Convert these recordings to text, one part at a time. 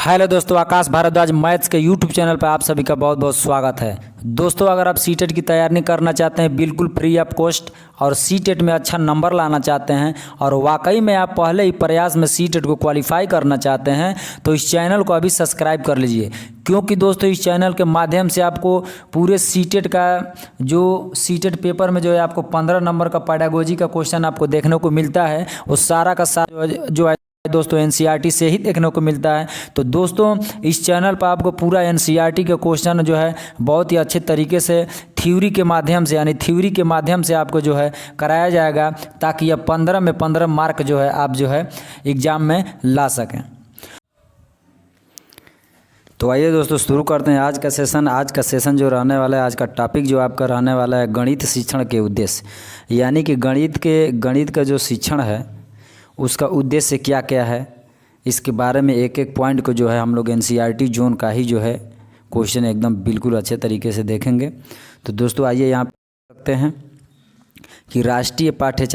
Hello दोस्तों, आकाश Bhardwaj maths के YouTube channel पर आप सभी का बहुत बहुत स्वागत है। दोस्तों, अगर आप सीटेट की तैयारी करना चाहते हैं बिल्कुल फ्री ऑफ कॉस्ट और सीटेट में अच्छा नंबर लाना चाहते हैं और वाकई में आप पहले ही प्रयास में सीटेट को क्वालिफाई करना चाहते हैं तो इस चैनल को अभी सब्सक्राइब कर लीजिए, क्योंकि दोस्तों इस चैनल के माध्यम से आपको पूरे सीटेट का जो सीटेट पेपर में जो है आपको 15 नंबर का पेडागोजी का क्वेश्चन आपको देखने को मिलता है, वो सारा का सारा जो है दोस्तों एनसीईआरटी से ही देखने को मिलता है। तो दोस्तों इस चैनल पर आपको पूरा एनसीईआरटी का क्वेश्चन जो है बहुत ही अच्छे तरीके से थ्योरी के माध्यम से आपको जो है कराया जाएगा, ताकि आप 15 में 15 मार्क जो है आप जो है एग्ज़ाम में ला सकें। तो आइए दोस्तों शुरू करते हैं आज का सेशन जो रहने वाला है, आज का टॉपिक जो आपका रहने वाला है गणित शिक्षण के उद्देश्य, यानी कि गणित का जो शिक्षण है उसका उद्देश्य क्या क्या है, इसके बारे में एक एक पॉइंट को जो है हम लोग एनसीईआरटी जोन का ही जो है क्वेश्चन एकदम बिल्कुल अच्छे तरीके से देखेंगे। तो दोस्तों आइए यहाँ पर सकते हैं कि राष्ट्रीय पाठ्य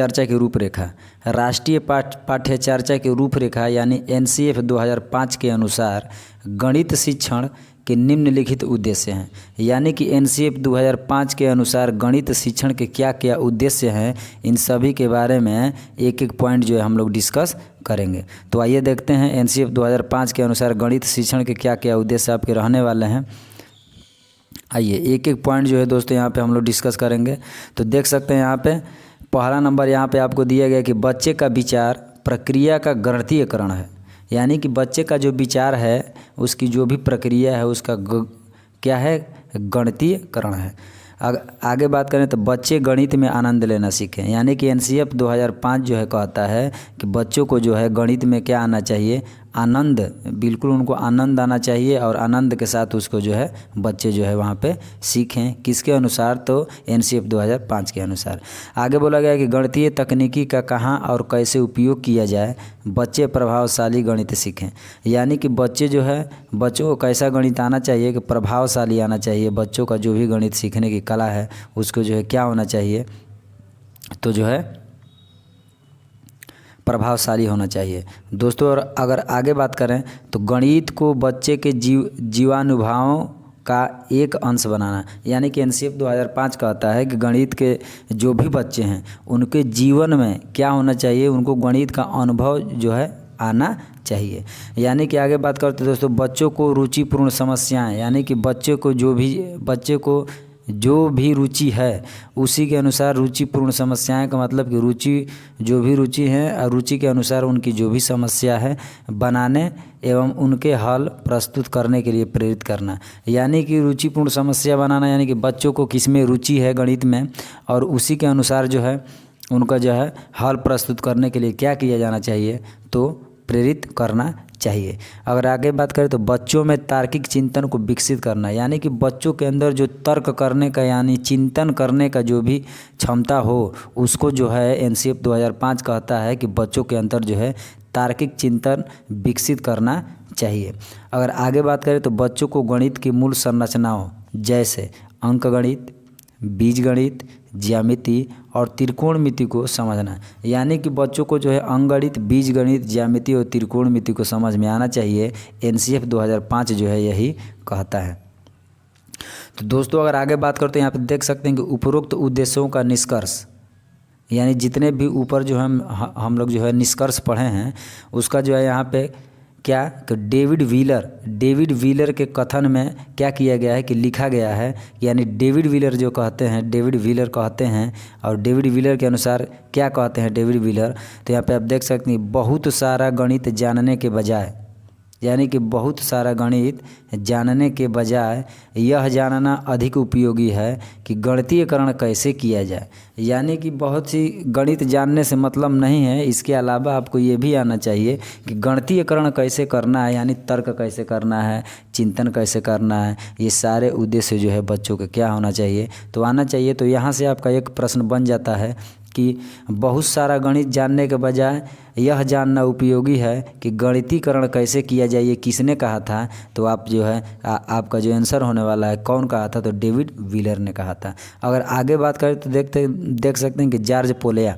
चर्चा की रूपरेखा यानी एनसीएफ 2005 के अनुसार गणित शिक्षण के निम्नलिखित उद्देश्य हैं। यानी कि एनसीएफ 2005 के अनुसार गणित शिक्षण के क्या क्या उद्देश्य हैं, इन सभी के बारे में एक एक पॉइंट जो है हम लोग डिस्कस करेंगे। तो आइए देखते हैं एनसीएफ 2005 के अनुसार गणित शिक्षण के क्या क्या उद्देश्य आपके रहने वाले हैं। आइए एक एक पॉइंट जो है दोस्तों यहाँ पे हम लोग डिस्कस करेंगे। तो देख सकते हैं यहाँ पे पहला नंबर यहाँ पे आपको दिया गया कि बच्चे का विचार प्रक्रिया का गणितीयकरण है। यानी कि बच्चे का जो विचार है उसकी जो भी प्रक्रिया है उसका क्या है, गणितीयकरण है। आगे बात करें तो बच्चे गणित में आनंद लेना सीखें। यानी कि एनसीएफ 2005 जो है कहता है कि बच्चों को जो है गणित में क्या आना चाहिए, आनंद, बिल्कुल उनको आनंद आना चाहिए और आनंद के साथ उसको जो है बच्चे जो है वहाँ पे सीखें। किसके अनुसार, तो एनसीएफ 2005 के अनुसार। आगे बोला गया कि गणितीय तकनीकी का कहाँ और कैसे उपयोग किया जाए, बच्चे प्रभावशाली गणित सीखें। यानी कि बच्चे जो है बच्चों को कैसा गणित आना चाहिए कि प्रभावशाली आना चाहिए। बच्चों का जो भी गणित सीखने की कला है उसको जो है क्या होना चाहिए, तो जो है प्रभावशाली होना चाहिए दोस्तों। और अगर आगे बात करें तो गणित को बच्चे के जीवानुभवों का एक अंश बनाना। यानी कि एनसीएफ 2005 कहता है कि गणित के जो भी बच्चे हैं उनके जीवन में क्या होना चाहिए, उनको गणित का अनुभव जो है आना चाहिए। यानी कि आगे बात करते हैं दोस्तों बच्चों को रुचिपूर्ण समस्याएं, यानी कि बच्चे को जो भी रुचि है उसी के अनुसार रुचिपूर्ण समस्याएं का मतलब कि जो भी रुचि है और रुचि के अनुसार उनकी जो भी समस्या है बनाने एवं उनके हल प्रस्तुत करने के लिए प्रेरित करना। यानी कि रुचिपूर्ण समस्या बनाना, यानी कि बच्चों को किस में रुचि है गणित में और उसी के अनुसार जो है उनका जो है हल प्रस्तुत करने के लिए क्या किया जाना चाहिए, तो प्रेरित करना चाहिए। अगर आगे बात करें तो बच्चों में तार्किक चिंतन को विकसित करना। यानी कि बच्चों के अंदर जो तर्क करने का यानी चिंतन करने का जो भी क्षमता हो उसको जो है एनसीएफ 2005 कहता है कि बच्चों के अंदर जो है तार्किक चिंतन विकसित करना चाहिए। अगर आगे बात करें तो बच्चों को गणित की मूल संरचनाओं जैसे अंकगणित, बीजगणित, ज्यामिति और त्रिकोणमिति को समझना। यानी कि बच्चों को जो है अंकगणित, बीजगणित, ज्यामिति और त्रिकोणमिति को समझ में आना चाहिए। एनसीएफ 2005 जो है यही कहता है। तो दोस्तों अगर आगे बात करते हैं यहाँ पे देख सकते हैं कि उपरोक्त उद्देश्यों का निष्कर्ष, यानी जितने भी ऊपर जो हम लोग जो है निष्कर्ष पढ़े हैं उसका जो है यहाँ पे क्या, तो डेविड व्हीलर के कथन में क्या किया गया है कि लिखा गया है। यानी डेविड व्हीलर कहते हैं और डेविड व्हीलर के अनुसार क्या कहते हैं डेविड व्हीलर, तो यहाँ पे आप देख सकते हैं बहुत सारा गणित जानने के बजाय, यानी कि बहुत सारा गणित जानने के बजाय यह जानना अधिक उपयोगी है कि गणितीयकरण कैसे किया जाए। यानी कि बहुत सी गणित जानने से मतलब नहीं है, इसके अलावा आपको ये भी आना चाहिए कि गणितीयकरण कैसे करना है, यानी तर्क कैसे करना है, चिंतन कैसे करना है, ये सारे उद्देश्य जो है बच्चों के क्या होना चाहिए, तो आना चाहिए। तो यहाँ से आपका एक प्रश्न बन जाता है कि बहुत सारा गणित जानने के बजाय यह जानना उपयोगी है कि गणितीकरण कैसे किया जाए, ये किसने कहा था, तो आप जो है आपका जो आंसर होने वाला है कौन कहा था, तो डेविड व्हीलर ने कहा था। अगर आगे बात करें तो देख सकते हैं कि जॉर्ज पोलिया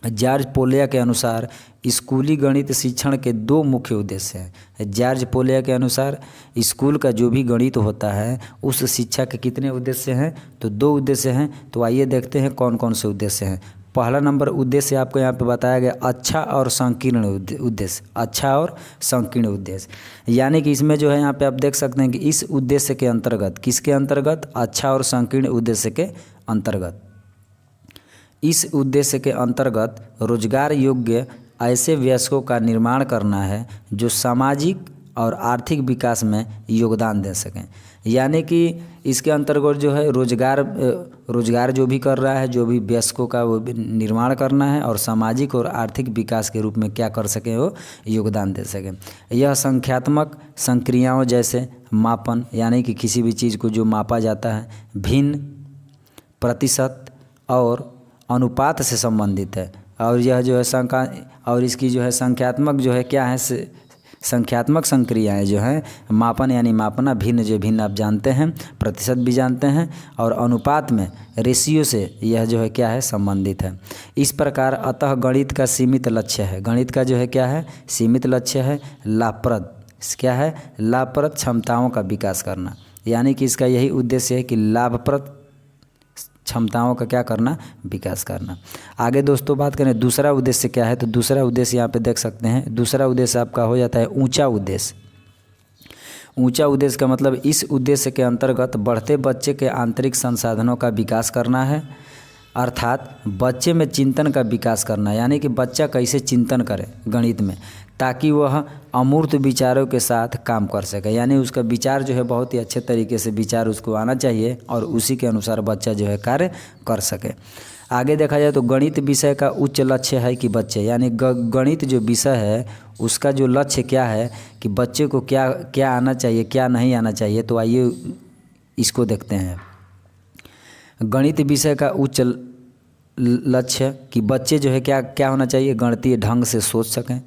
जॉर्ज पोलिया के अनुसार स्कूली गणित शिक्षण के दो मुख्य उद्देश्य हैं। जॉर्ज पोलिया के अनुसार स्कूल का जो भी गणित होता है उस शिक्षा के कितने उद्देश्य हैं, तो दो उद्देश्य हैं। तो आइए देखते हैं कौन कौन से उद्देश्य हैं। पहला नंबर उद्देश्य आपको यहाँ पे बताया गया अच्छा और संकीर्ण उद्देश्य, अच्छा और संकीर्ण उद्देश्य। यानी कि इसमें जो है यहाँ पे आप देख सकते हैं कि इस उद्देश्य के अंतर्गत, किसके अंतर्गत, अच्छा और संकीर्ण उद्देश्य के अंतर्गत, इस उद्देश्य के अंतर्गत रोजगार योग्य ऐसे वयस्कों का निर्माण करना है जो सामाजिक और आर्थिक विकास में योगदान दे सकें। यानी कि इसके अंतर्गत जो है रोजगार जो भी कर रहा है, जो भी वयस्कों का वो निर्माण करना है और सामाजिक और आर्थिक विकास के रूप में क्या कर सकें, वो योगदान दे सकें। यह संख्यात्मक संक्रियाओं जैसे मापन, यानी कि किसी भी चीज़ को जो मापा जाता है, भिन्न, प्रतिशत और अनुपात से संबंधित है। और यह जो है और इसकी जो है संख्यात्मक जो है क्या है, संख्यात्मक संक्रियाएं जो हैं, मापन यानी मापना, भिन्न जो भिन्न आप जानते हैं, प्रतिशत भी जानते हैं, और अनुपात में रेशियो से यह जो है क्या है, संबंधित है। इस प्रकार अतः गणित का सीमित लक्ष्य है, गणित का जो है क्या है, सीमित लक्ष्य है लाभप्रद, क्या है, लाभप्रद क्षमताओं का विकास करना। यानी कि इसका यही उद्देश्य है कि लाभप्रद क्षमताओं का क्या करना, विकास करना। आगे दोस्तों बात करें दूसरा उद्देश्य क्या है, तो दूसरा उद्देश्य यहाँ पे देख सकते हैं। दूसरा उद्देश्य आपका हो जाता है ऊंचा उद्देश्य। ऊंचा उद्देश्य का मतलब इस उद्देश्य के अंतर्गत बढ़ते बच्चे के आंतरिक संसाधनों का विकास करना है, अर्थात बच्चे में चिंतन का विकास करना। यानी कि बच्चा कैसे चिंतन करे गणित में, ताकि वह अमूर्त विचारों के साथ काम कर सके। यानी उसका विचार जो है बहुत ही अच्छे तरीके से विचार उसको आना चाहिए और उसी के अनुसार बच्चा जो है कार्य कर सके। आगे देखा जाए तो गणित विषय का उच्च लक्ष्य है कि बच्चे, यानी गणित जो विषय है उसका जो लक्ष्य क्या है कि बच्चे को क्या क्या आना चाहिए, क्या नहीं आना चाहिए। तो आइए इसको देखते हैं। गणित विषय का उच्च लक्ष्य कि बच्चे जो है क्या क्या होना चाहिए, गणितीय ढंग से सोच सकें।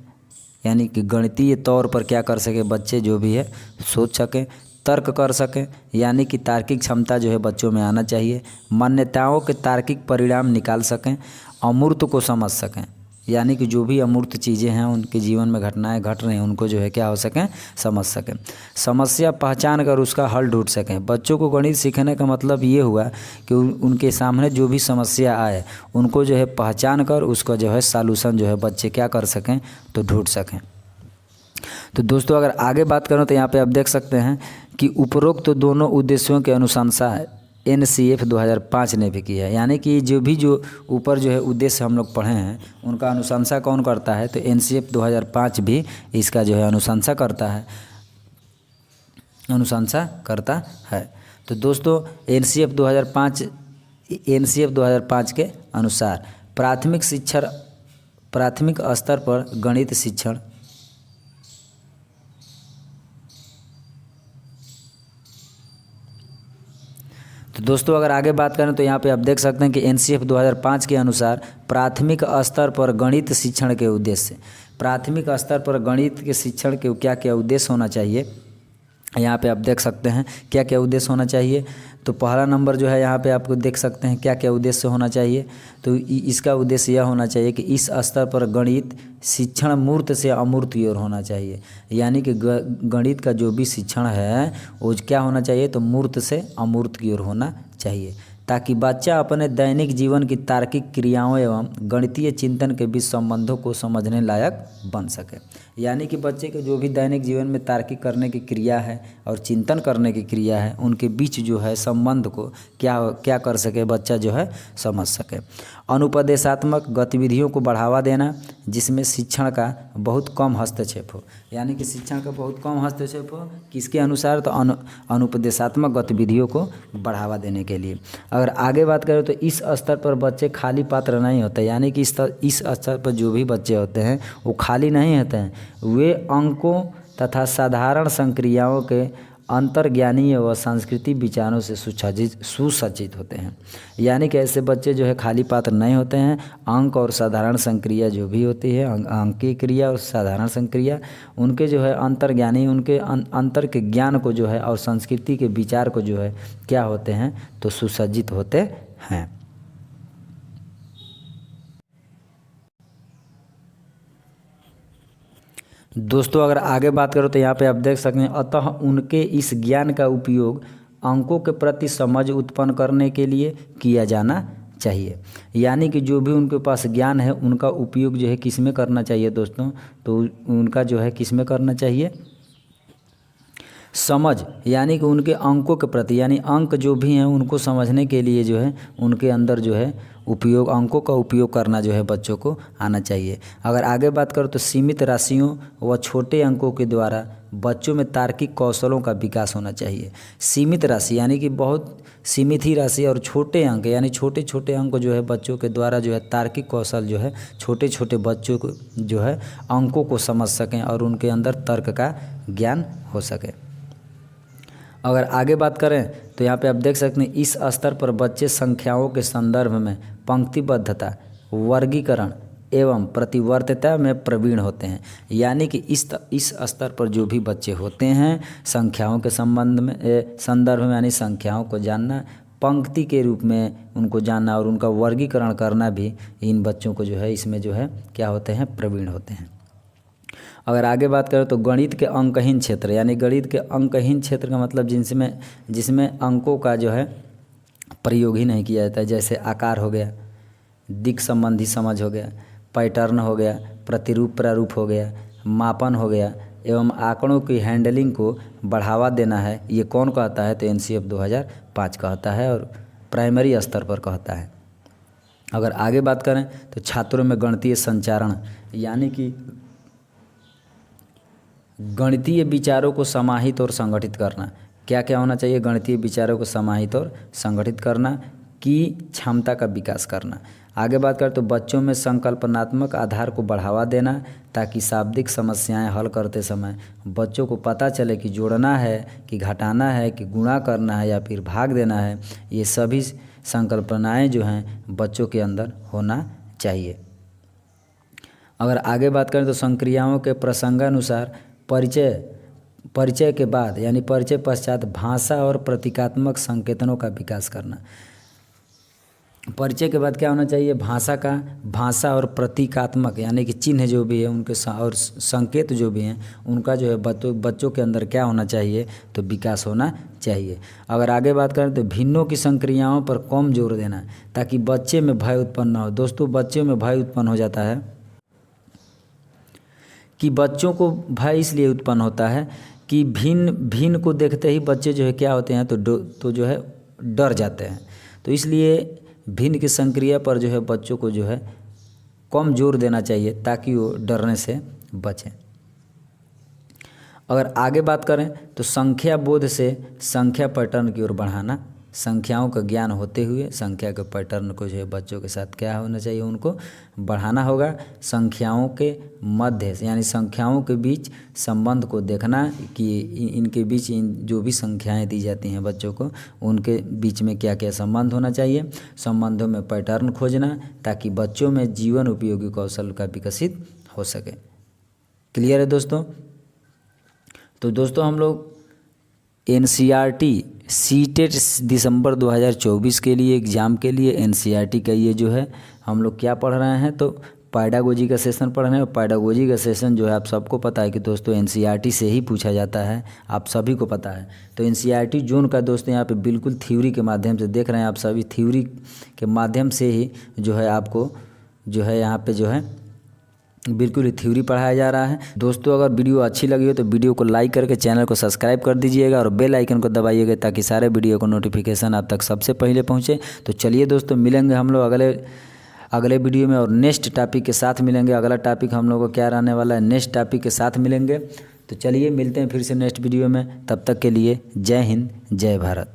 यानी कि गणितीय तौर पर क्या कर सके बच्चे, जो भी है सोच सकें, तर्क कर सकें, यानी कि तार्किक क्षमता जो है बच्चों में आना चाहिए। मान्यताओं के तार्किक परिणाम निकाल सकें, अमूर्त को समझ सकें, यानी कि जो भी अमूर्त चीज़ें हैं उनके जीवन में घटनाएं घट रही हैं उनको जो है क्या हो सकें, समझ सकें। समस्या पहचान कर उसका हल ढूंढ सकें। बच्चों को गणित सीखने का मतलब ये हुआ कि उनके सामने जो भी समस्या आए उनको जो है पहचान कर उसका जो है सॉल्यूशन जो है बच्चे क्या कर सकें, तो ढूंढ सकें। तो दोस्तों अगर आगे बात करें तो यहाँ पे आप देख सकते हैं कि उपरोक्त दोनों उद्देश्यों के अनुशंसा NCF 2005 ने भी की है। यानी कि जो ऊपर जो है उद्देश्य हम लोग पढ़े हैं उनका अनुशंसा कौन करता है, तो NCF 2005 भी इसका जो है अनुशंसा करता है। तो दोस्तों NCF 2005 के अनुसार प्राथमिक स्तर पर गणित शिक्षण तो दोस्तों अगर आगे बात करें तो यहाँ पे आप देख सकते हैं कि NCF 2005 के अनुसार प्राथमिक स्तर पर गणित शिक्षण के उद्देश्य, प्राथमिक स्तर पर गणित के शिक्षण के क्या क्या उद्देश्य होना चाहिए, यहाँ पे आप देख सकते हैं क्या क्या उद्देश्य होना चाहिए। तो पहला नंबर जो है यहाँ पे आपको देख सकते हैं क्या क्या उद्देश्य होना चाहिए। तो इसका उद्देश्य यह होना चाहिए कि इस स्तर पर गणित शिक्षण मूर्त से अमूर्त की ओर होना चाहिए। यानी कि गणित का जो भी शिक्षण है वो क्या होना चाहिए, तो मूर्त से अमूर्त की ओर होना चाहिए, ताकि बच्चा अपने दैनिक जीवन की तार्किक क्रियाओं एवं गणितीय चिंतन के बीच संबंधों को समझने लायक बन सके। यानी कि बच्चे के जो भी दैनिक जीवन में तार्किक करने की क्रिया है और चिंतन करने की क्रिया है उनके बीच जो है संबंध को क्या कर सके, बच्चा जो है समझ सके। अनुपदेशात्मक गतिविधियों को बढ़ावा देना जिसमें शिक्षण का बहुत कम हस्तक्षेप हो। यानी कि शिक्षण का बहुत कम हस्तक्षेप हो किसके अनुसार, तो अनुपदेशात्मक गतिविधियों को बढ़ावा देने के लिए। अगर आगे बात करें तो इस स्तर पर बच्चे खाली पात्र नहीं होते। यानी कि इस स्तर पर जो भी बच्चे होते हैं वो खाली नहीं होते हैं, वे अंकों तथा साधारण संक्रियाओं के अंतर्ज्ञानीय व सांस्कृतिक विचारों से सुसज्जित होते हैं। यानी कि ऐसे बच्चे जो है खाली पात्र नहीं होते हैं, अंक और साधारण संक्रिया जो भी होती है, अंकीय क्रिया और साधारण संक्रिया, उनके जो है अंतर्ज्ञानी, उनके अंतर के ज्ञान को जो है और संस्कृति के विचार को जो है क्या होते हैं, तो सुसज्जित होते हैं। दोस्तों अगर आगे बात करो तो यहाँ पे आप देख सकते हैं, अतः उनके इस ज्ञान का उपयोग अंकों के प्रति समझ उत्पन्न करने के लिए किया जाना चाहिए। यानी कि जो भी उनके पास ज्ञान है उनका उपयोग जो है किस में करना चाहिए दोस्तों, तो उनका जो है किस में करना चाहिए, समझ, यानी कि उनके अंकों के प्रति, यानी अंक जो भी हैं उनको समझने के लिए जो है उनके अंदर जो है उपयोग, अंकों का उपयोग करना जो है बच्चों को आना चाहिए। अगर आगे बात करो तो सीमित राशियों व छोटे अंकों के द्वारा बच्चों में तार्किक कौशलों का विकास होना चाहिए। सीमित राशि यानी कि बहुत सीमित ही राशि, और छोटे अंक यानी छोटे छोटे अंक जो है बच्चों के द्वारा जो है तार्किक कौशल जो है छोटे छोटे बच्चों को जो है अंकों को समझ सकें और उनके अंदर तर्क का ज्ञान हो सके। अगर आगे बात करें तो यहाँ पे आप देख सकते हैं, इस स्तर पर बच्चे संख्याओं के संदर्भ में पंक्तिबद्धता, वर्गीकरण एवं प्रतिवर्तिता में प्रवीण होते हैं। यानी कि इस स्तर पर जो भी बच्चे होते हैं संख्याओं के संदर्भ में यानी संख्याओं को जानना, पंक्ति के रूप में उनको जानना और उनका वर्गीकरण करना भी इन बच्चों को जो है इसमें जो है क्या होते हैं, प्रवीण होते हैं। अगर आगे बात करें तो गणित के अंकहीन क्षेत्र, यानी गणित के अंकहीन क्षेत्र का मतलब जिसमें अंकों का जो है प्रयोग ही नहीं किया जाता है, जैसे आकार हो गया, दिक् संबंधी समझ हो गया, पैटर्न हो गया, प्रतिरूप प्रारूप हो गया, मापन हो गया एवं आंकड़ों की हैंडलिंग को बढ़ावा देना है। ये कौन कहता है, तो एनसीएफ 2005 कहता है और प्राइमरी स्तर पर कहता है। अगर आगे बात करें तो छात्रों में गणितीय संचारण, यानी कि गणितीय विचारों को समाहित और संगठित करना। क्या क्या होना चाहिए, गणितीय विचारों को समाहित और संगठित करना की क्षमता का विकास करना। आगे बात करें तो बच्चों में संकल्पनात्मक आधार को बढ़ावा देना, ताकि शाब्दिक समस्याएं हल करते समय बच्चों को पता चले कि जोड़ना है कि घटाना है कि गुणा करना है या फिर भाग देना है। ये सभी संकल्पनाएं जो हैं बच्चों के अंदर होना चाहिए। अगर आगे बात करें तो संक्रियाओं के प्रसंगानुसार परिचय के बाद यानी परिचय पश्चात भाषा और प्रतीकात्मक संकेतनों का विकास करना। परिचय के बाद क्या होना चाहिए, भाषा और प्रतीकात्मक यानी कि चिन्ह जो भी है उनके और संकेत जो भी हैं उनका जो है बच्चों के अंदर क्या होना चाहिए, तो विकास होना चाहिए। अगर आगे बात करें तो भिन्नों की संक्रियाओं पर कम जोर देना, ताकि बच्चे में भय उत्पन्न न हो। दोस्तों बच्चे में भय उत्पन्न हो जाता है कि बच्चों को भय इसलिए उत्पन्न होता है कि भिन्न को देखते ही बच्चे जो है क्या होते हैं, तो जो है डर जाते हैं। तो इसलिए भिन्न की संक्रिया पर जो है बच्चों को जो है कम जोर देना चाहिए ताकि वो डरने से बचें। अगर आगे बात करें तो संख्या बोध से संख्या पैटर्न की ओर बढ़ाना। संख्याओं का ज्ञान होते हुए संख्या के पैटर्न को जो है बच्चों के साथ क्या होना चाहिए, उनको बढ़ाना होगा। संख्याओं के मध्य यानी संख्याओं के बीच संबंध को देखना कि इनके बीच जो भी संख्याएं दी जाती हैं बच्चों को उनके बीच में क्या क्या संबंध होना चाहिए। संबंधों में पैटर्न खोजना ताकि बच्चों में जीवन उपयोगी कौशल का विकसित हो सके। क्लियर है दोस्तों। तो दोस्तों हम लोग एनसीईआरटी सीटेट दिसंबर 2024 के लिए एग्ज़ाम के लिए एनसीईआरटी का ये जो है हम लोग क्या पढ़ रहे हैं, तो पैडागोजी का सेशन पढ़ रहे हैं। पैडागोजी का सेशन जो है आप सबको पता है कि दोस्तों एनसीईआरटी से ही पूछा जाता है, आप सभी को पता है। तो एनसीईआरटी जोन का दोस्तों यहाँ पे बिल्कुल थ्योरी के माध्यम से देख रहे हैं आप सभी, थ्योरी के माध्यम से ही जो है आपको जो है यहाँ पे जो है बिल्कुल थ्योरी पढ़ाया जा रहा है। दोस्तों अगर वीडियो अच्छी लगी हो तो वीडियो को लाइक करके चैनल को सब्सक्राइब कर दीजिएगा और बेल आइकन को दबाइएगा ताकि सारे वीडियो को नोटिफिकेशन आप तक सबसे पहले पहुंचे। तो चलिए दोस्तों मिलेंगे हम लोग अगले वीडियो में और नेक्स्ट टॉपिक के साथ मिलेंगे। अगला टॉपिक हम लोग को क्या रहने वाला है, नेक्स्ट टॉपिक के साथ मिलेंगे। तो चलिए मिलते हैं फिर से नेक्स्ट वीडियो में, तब तक के लिए जय हिंद जय भारत।